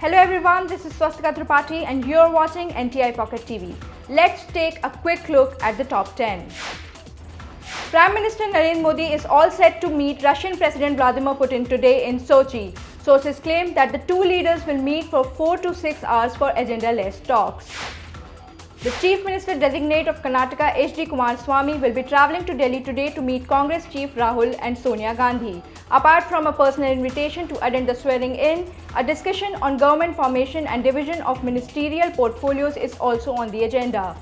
Hello everyone, this is Swastika Tripathi and you're watching NTI Pocket TV. Let's take a quick look at the top 10. Prime Minister Narendra Modi is all set to meet Russian President Vladimir Putin today in Sochi. Sources claim that the two leaders will meet for 4 to 6 hours for agenda-less talks. The Chief Minister designate of Karnataka, H.D. Kumaraswamy, will be travelling to Delhi today to meet Congress Chief Rahul and Sonia Gandhi. Apart from a personal invitation to attend the swearing-in, a discussion on government formation and division of ministerial portfolios is also on the agenda.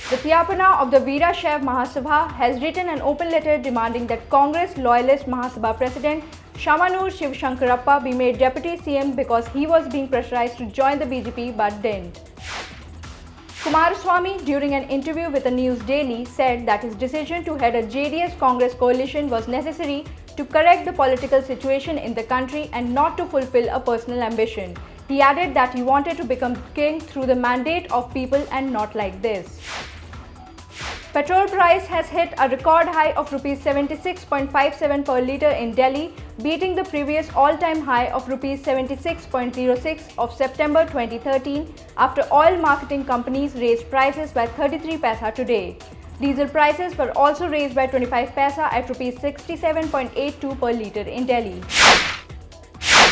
The Tyapana of the Veera Shaiv Mahasabha has written an open letter demanding that Congress loyalist Mahasabha President Shamanur Shivshankarappa be made Deputy CM because he was being pressurized to join the BJP but didn't. Kumaraswamy, during an interview with a News Daily, said that his decision to head a JDS-Congress coalition was necessary to correct the political situation in the country and not to fulfill a personal ambition. He added that he wanted to become king through the mandate of people and not like this. Petrol price has hit a record high of Rs 76.57 per litre in Delhi, beating the previous all-time high of Rs 76.06 of September 2013 after oil marketing companies raised prices by 33 paisa today. Diesel prices were also raised by 25 paisa at Rs 67.82 per litre in Delhi.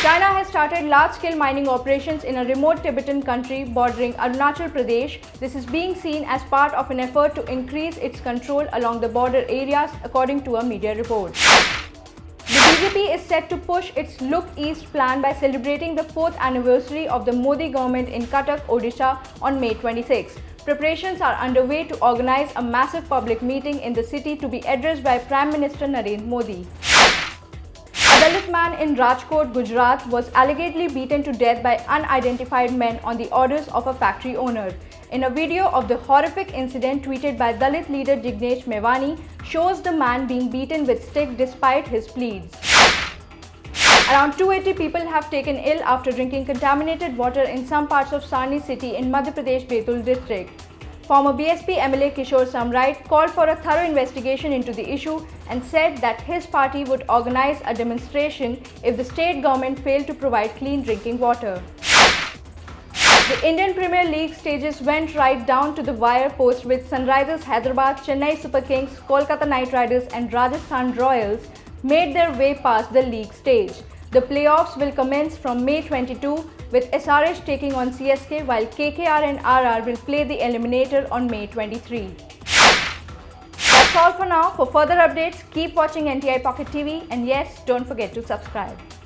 China has started large-scale mining operations in a remote Tibetan country bordering Arunachal Pradesh. This is being seen as part of an effort to increase its control along the border areas, according to a media report. The BJP is set to push its Look East plan by celebrating the 4th anniversary of the Modi government in Cuttack, Odisha on May 26. Preparations are underway to organize a massive public meeting in the city to be addressed by Prime Minister Narendra Modi. A Dalit man in Rajkot, Gujarat was allegedly beaten to death by unidentified men on the orders of a factory owner. In a video of the horrific incident tweeted by Dalit leader Jignesh Mevani shows the man being beaten with stick despite his pleas. Around 280 people have taken ill after drinking contaminated water in some parts of Sarni city in Madhya Pradesh Betul district. Former BSP MLA Kishore Samrait called for a thorough investigation into the issue and said that his party would organize a demonstration if the state government failed to provide clean drinking water. The Indian Premier League stages went right down to the wire post with Sunrisers Hyderabad, Chennai Super Kings, Kolkata Knight Riders and Rajasthan Royals made their way past the league stage. The playoffs will commence from May 22 with SRH taking on CSK while KKR and RR will play the eliminator on May 23. That's all for now. For further updates, keep watching NTI Pocket TV and yes, don't forget to subscribe.